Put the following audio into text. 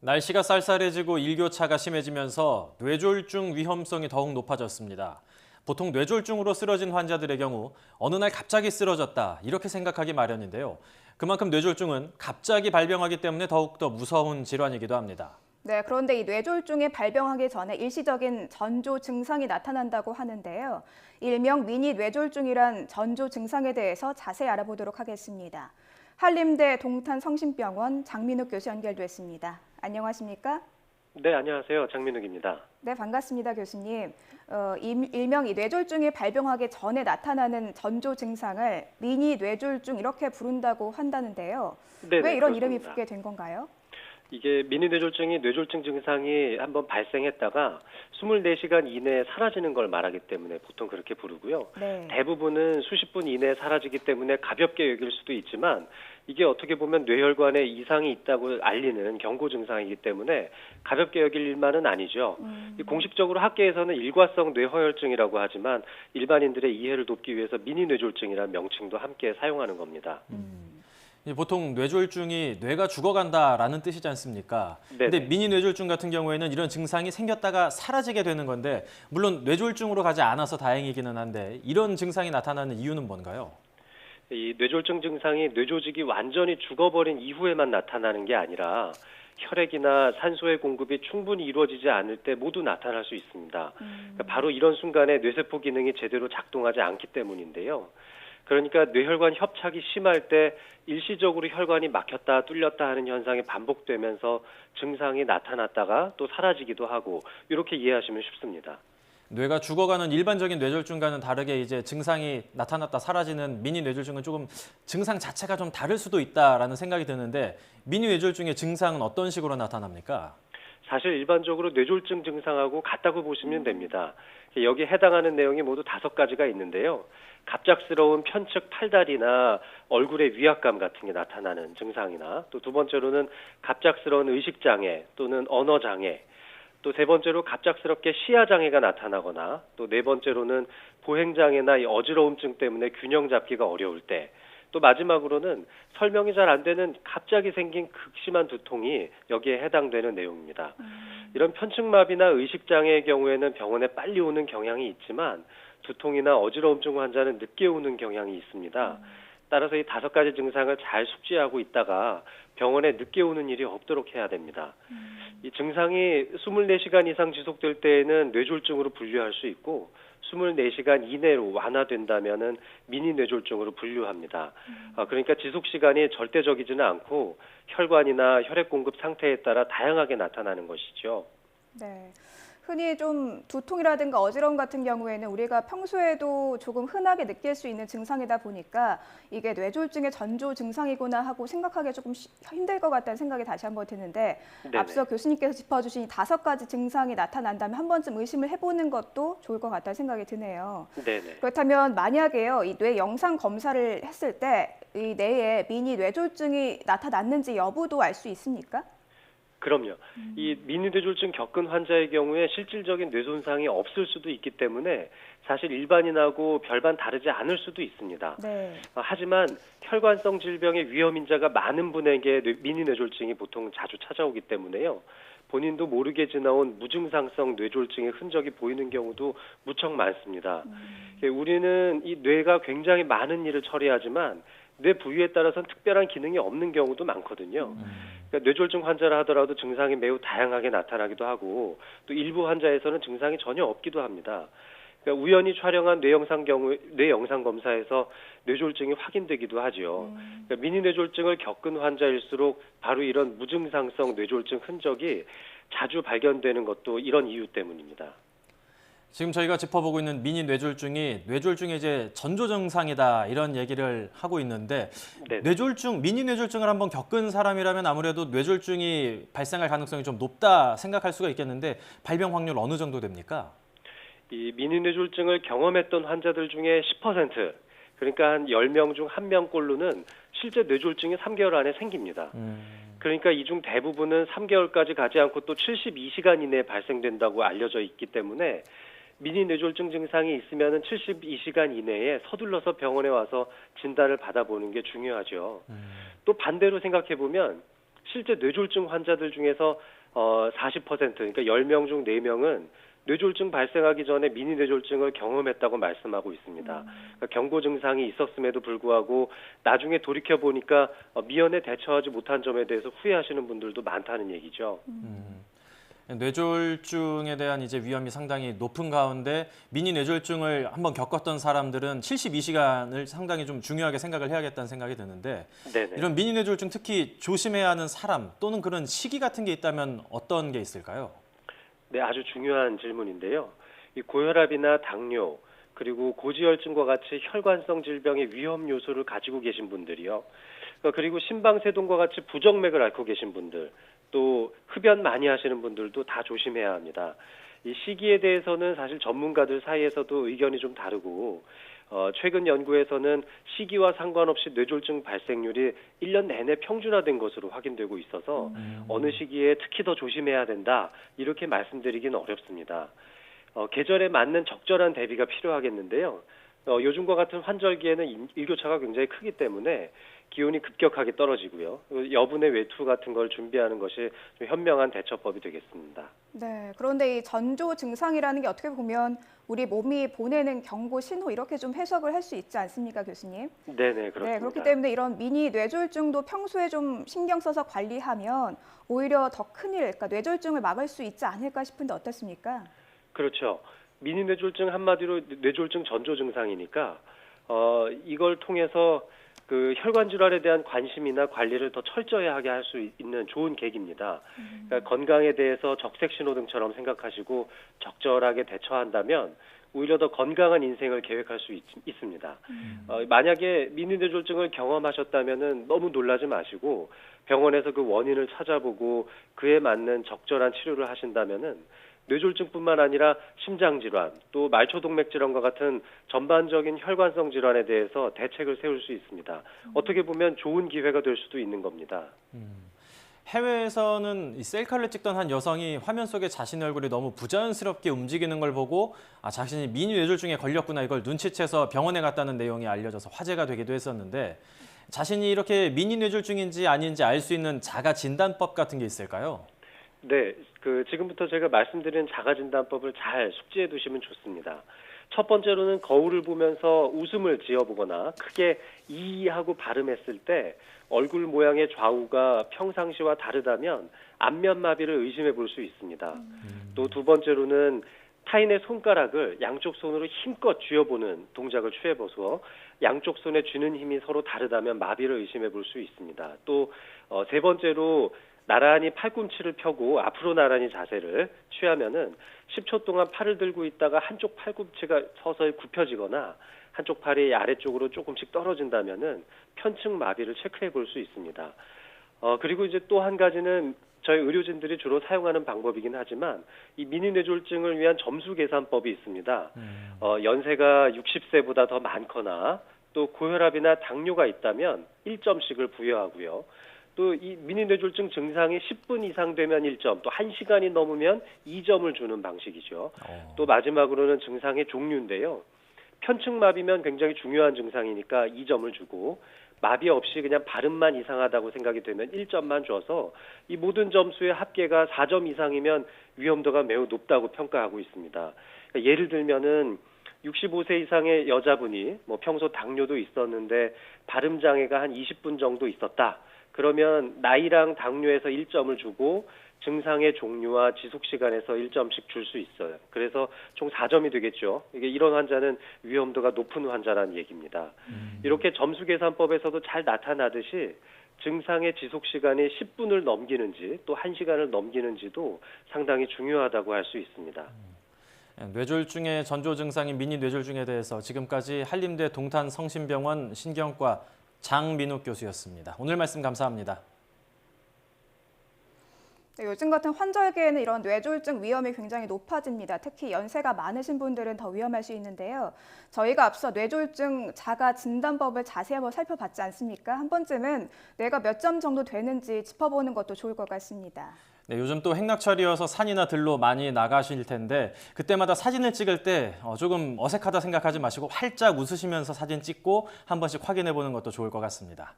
날씨가 쌀쌀해지고 일교차가 심해지면서 뇌졸중 위험성이 더욱 높아졌습니다. 보통 뇌졸중으로 쓰러진 환자들의 경우 어느 날 갑자기 쓰러졌다 이렇게 생각하기 마련인데요. 그만큼 뇌졸중은 갑자기 발병하기 때문에 더욱더 무서운 질환이기도 합니다. 네, 그런데 이 뇌졸중이 발병하기 전에 일시적인 전조 증상이 나타난다고 하는데요. 일명 미니 뇌졸중이란 전조 증상에 대해서 자세히 알아보도록 하겠습니다. 한림대 동탄성심병원 장민욱 교수 연결됐습니다. 안녕하십니까? 네, 안녕하세요. 장민욱입니다. 네, 반갑습니다, 교수님. 일명 이 뇌졸중이 발병하기 전에 나타나는 전조 증상을 미니 뇌졸중 이렇게 부른다고 한다는데요. 네네, 왜 이런 이름이 그렇습니다. 붙게 된 건가요? 이게 미니 뇌졸중이 뇌졸중 증상이 한번 발생했다가 24시간 이내에 사라지는 걸 말하기 때문에 보통 그렇게 부르고요. 네. 대부분은 수십 분 이내에 사라지기 때문에 가볍게 여길 수도 있지만 이게 어떻게 보면 뇌혈관에 이상이 있다고 알리는 경고 증상이기 때문에 가볍게 여길 일만은 아니죠. 공식적으로 학계에서는 일과성 뇌허혈증이라고 하지만 일반인들의 이해를 돕기 위해서 미니 뇌졸중이라는 명칭도 함께 사용하는 겁니다. 보통 뇌졸중이 뇌가 죽어간다라는 뜻이지 않습니까? 근데 네네. 미니 뇌졸중 같은 경우에는 이런 증상이 생겼다가 사라지게 되는 건데 물론 뇌졸중으로 가지 않아서 다행이기는 한데 이런 증상이 나타나는 이유는 뭔가요? 이 뇌졸중 증상이 뇌조직이 완전히 죽어버린 이후에만 나타나는 게 아니라 혈액이나 산소의 공급이 충분히 이루어지지 않을 때 모두 나타날 수 있습니다. 그러니까 바로 이런 순간에 뇌세포 기능이 제대로 작동하지 않기 때문인데요. 그러니까 뇌혈관 협착이 심할 때 일시적으로 혈관이 막혔다 뚫렸다 하는 현상이 반복되면서 증상이 나타났다가 또 사라지기도 하고 이렇게 이해하시면 쉽습니다. 뇌가 죽어가는 일반적인 뇌졸중과는 다르게 이제 증상이 나타났다 사라지는 미니 뇌졸중은 조금 증상 자체가 좀 다를 수도 있다라는 생각이 드는데 미니 뇌졸중의 증상은 어떤 식으로 나타납니까? 사실 일반적으로 뇌졸중 증상하고 같다고 보시면 됩니다. 여기에 해당하는 내용이 모두 5가지가 있는데요. 갑작스러운 편측 팔다리나 얼굴의 위압감 같은 게 나타나는 증상이나 또 두 번째로는 갑작스러운 의식장애 또는 언어장애, 또 세 번째로 갑작스럽게 시야장애가 나타나거나 또 네 번째로는 보행장애나 이 어지러움증 때문에 균형 잡기가 어려울 때, 또 마지막으로는 설명이 잘 안 되는 갑자기 생긴 극심한 두통이 여기에 해당되는 내용입니다. 이런 편측마비나 의식장애의 경우에는 병원에 빨리 오는 경향이 있지만 두통이나 어지러움증 환자는 늦게 오는 경향이 있습니다. 따라서 이 5가지 증상을 잘 숙지하고 있다가 병원에 늦게 오는 일이 없도록 해야 됩니다. 이 증상이 24시간 이상 지속될 때에는 뇌졸중으로 분류할 수 있고 24시간 이내로 완화된다면은 미니 뇌졸중으로 분류합니다. 그러니까 지속 시간이 절대적이지는 않고 혈관이나 혈액 공급 상태에 따라 다양하게 나타나는 것이죠. 네. 흔히 좀 두통이라든가 어지러움 같은 경우에는 우리가 평소에도 조금 흔하게 느낄 수 있는 증상이다 보니까 이게 뇌졸중의 전조 증상이구나 하고 생각하기 조금 힘들 것 같다는 생각이 다시 한번 드는데 네네. 앞서 교수님께서 짚어주신 이 5가지 증상이 나타난다면 한 번쯤 의심을 해보는 것도 좋을 것 같다는 생각이 드네요. 네네. 그렇다면 만약에요, 이 뇌 영상 검사를 했을 때 이 뇌에 미니 뇌졸중이 나타났는지 여부도 알 수 있습니까? 그럼요. 이 미니 뇌졸중 겪은 환자의 경우에 실질적인 뇌 손상이 없을 수도 있기 때문에 사실 일반인하고 별반 다르지 않을 수도 있습니다. 네. 하지만 혈관성 질병의 위험 인자가 많은 분에게 미니 뇌졸중이 보통 자주 찾아오기 때문에요. 본인도 모르게 지나온 무증상성 뇌졸중의 흔적이 보이는 경우도 무척 많습니다. 우리는 이 뇌가 굉장히 많은 일을 처리하지만 뇌 부위에 따라서는 특별한 기능이 없는 경우도 많거든요. 그러니까 뇌졸중 환자라 하더라도 증상이 매우 다양하게 나타나기도 하고 또 일부 환자에서는 증상이 전혀 없기도 합니다. 그러니까 우연히 촬영한 뇌 영상 검사에서 뇌졸중이 확인되기도 하죠. 그러니까 미니 뇌졸중을 겪은 환자일수록 바로 이런 무증상성 뇌졸중 흔적이 자주 발견되는 것도 이런 이유 때문입니다. 지금 저희가 짚어보고 있는 미니 뇌졸중이 뇌졸중의 이제 전조 증상이다 이런 얘기를 하고 있는데 네. 미니 뇌졸중을 한번 겪은 사람이라면 아무래도 뇌졸중이 발생할 가능성이 좀 높다 생각할 수가 있겠는데 발병 확률 어느 정도 됩니까? 이 미니 뇌졸중을 경험했던 환자들 중에 10%, 그러니까 한 10명 중 1명꼴로는 실제 뇌졸중이 3개월 안에 생깁니다. 그러니까 이 중 대부분은 3개월까지 가지 않고 또 72시간 이내에 발생된다고 알려져 있기 때문에 미니 뇌졸중 증상이 있으면 72시간 이내에 서둘러서 병원에 와서 진단을 받아보는 게 중요하죠. 또 반대로 생각해보면 실제 뇌졸중 환자들 중에서 40% 그러니까 10명 중 4명은 뇌졸중 발생하기 전에 미니 뇌졸중을 경험했다고 말씀하고 있습니다. 그러니까 경고 증상이 있었음에도 불구하고 나중에 돌이켜 보니까 미연에 대처하지 못한 점에 대해서 후회하시는 분들도 많다는 얘기죠. 뇌졸중에 대한 이제 위험이 상당히 높은 가운데 미니 뇌졸중을 한번 겪었던 사람들은 72시간을 상당히 좀 중요하게 생각을 해야겠다는 생각이 드는데 네네. 이런 미니 뇌졸중 특히 조심해야 하는 사람 또는 그런 시기 같은 게 있다면 어떤 게 있을까요? 네, 아주 중요한 질문인데요. 이 고혈압이나 당뇨, 그리고 고지혈증과 같이 혈관성 질병의 위험 요소를 가지고 계신 분들이요. 그리고 심방세동과 같이 부정맥을 앓고 계신 분들, 또 흡연 많이 하시는 분들도 다 조심해야 합니다. 이 시기에 대해서는 사실 전문가들 사이에서도 의견이 좀 다르고 최근 연구에서는 시기와 상관없이 뇌졸중 발생률이 1년 내내 평준화된 것으로 확인되고 있어서 어느 시기에 특히 더 조심해야 된다 이렇게 말씀드리기는 어렵습니다. 계절에 맞는 적절한 대비가 필요하겠는데요. 요즘과 같은 환절기에는 일교차가 굉장히 크기 때문에 기온이 급격하게 떨어지고요. 여분의 외투 같은 걸 준비하는 것이 좀 현명한 대처법이 되겠습니다. 네, 그런데 이 전조 증상이라는 게 어떻게 보면 우리 몸이 보내는 경고 신호 이렇게 좀 해석을 할 수 있지 않습니까, 교수님? 네네, 그렇습니다. 네, 그렇기 때문에 이런 미니 뇌졸중도 평소에 좀 신경 써서 관리하면 오히려 더 큰일, 그러니까 뇌졸중을 막을 수 있지 않을까 싶은데 어떻습니까? 그렇죠. 미니 뇌졸중 한마디로 뇌졸중 전조 증상이니까 이걸 통해서 그 혈관 질환에 대한 관심이나 관리를 더 철저히 하게 할 수 있는 좋은 계기입니다. 그러니까 건강에 대해서 적색 신호등처럼 생각하시고 적절하게 대처한다면 오히려 더 건강한 인생을 계획할 수 있습니다. 만약에 미니 뇌졸중을 경험하셨다면은 너무 놀라지 마시고 병원에서 그 원인을 찾아보고 그에 맞는 적절한 치료를 하신다면은 뇌졸중뿐만 아니라 심장질환, 또 말초동맥질환과 같은 전반적인 혈관성 질환에 대해서 대책을 세울 수 있습니다. 어떻게 보면 좋은 기회가 될 수도 있는 겁니다. 해외에서는 이 셀카를 찍던 한 여성이 화면 속에 자신의 얼굴이 너무 부자연스럽게 움직이는 걸 보고 자신이 미니 뇌졸중에 걸렸구나 이걸 눈치채서 병원에 갔다는 내용이 알려져서 화제가 되기도 했었는데 자신이 이렇게 미니 뇌졸중인지 아닌지 알 수 있는 자가 진단법 같은 게 있을까요? 네, 지금부터 제가 말씀드린 자가진단법을 잘 숙지해 두시면 좋습니다. 첫 번째로는 거울을 보면서 웃음을 지어보거나 크게 이 하고 발음했을 때 얼굴 모양의 좌우가 평상시와 다르다면 안면마비를 의심해 볼 수 있습니다. 또 두 번째로는 타인의 손가락을 양쪽 손으로 힘껏 쥐어보는 동작을 취해보서 양쪽 손에 쥐는 힘이 서로 다르다면 마비를 의심해 볼 수 있습니다. 또 세 번째로 나란히 팔꿈치를 펴고 앞으로 나란히 자세를 취하면은 10초 동안 팔을 들고 있다가 한쪽 팔꿈치가 서서히 굽혀지거나 한쪽 팔이 아래쪽으로 조금씩 떨어진다면은 편측 마비를 체크해 볼 수 있습니다. 그리고 이제 또 한 가지는 저희 의료진들이 주로 사용하는 방법이긴 하지만 이 미니 뇌졸중을 위한 점수 계산법이 있습니다. 연세가 60세보다 더 많거나 또 고혈압이나 당뇨가 있다면 1점씩을 부여하고요. 또 이 미니 뇌졸중 증상이 10분 이상 되면 1점, 또 1시간이 넘으면 2점을 주는 방식이죠. 또 마지막으로는 증상의 종류인데요. 편측마비면 굉장히 중요한 증상이니까 2점을 주고 마비 없이 그냥 발음만 이상하다고 생각이 되면 1점만 줘서 이 모든 점수의 합계가 4점 이상이면 위험도가 매우 높다고 평가하고 있습니다. 그러니까 예를 들면은 65세 이상의 여자분이 평소 당뇨도 있었는데 발음 장애가 한 20분 정도 있었다. 그러면 나이랑 당뇨에서 1점을 주고 증상의 종류와 지속 시간에서 1점씩 줄 수 있어요. 그래서 총 4점이 되겠죠. 이런 환자는 위험도가 높은 환자라는 얘기입니다. 이렇게 점수 계산법에서도 잘 나타나듯이 증상의 지속 시간이 10분을 넘기는지 또 1시간을 넘기는지도 상당히 중요하다고 할 수 있습니다. 뇌졸중의 전조 증상인 미니 뇌졸중에 대해서 지금까지 한림대 동탄성심병원 신경과 장민욱 교수였습니다. 오늘 말씀 감사합니다. 네, 요즘 같은 환절기에는 이런 뇌졸중 위험이 굉장히 높아집니다. 특히 연세가 많으신 분들은 더 위험할 수 있는데요. 저희가 앞서 뇌졸중 자가 진단법을 자세히 한번 살펴봤지 않습니까? 한 번쯤은 뇌가 몇 점 정도 되는지 짚어보는 것도 좋을 것 같습니다. 네, 요즘 또 행락철이어서 산이나 들로 많이 나가실 텐데 그때마다 사진을 찍을 때 조금 어색하다 생각하지 마시고 활짝 웃으시면서 사진 찍고 한 번씩 확인해 보는 것도 좋을 것 같습니다.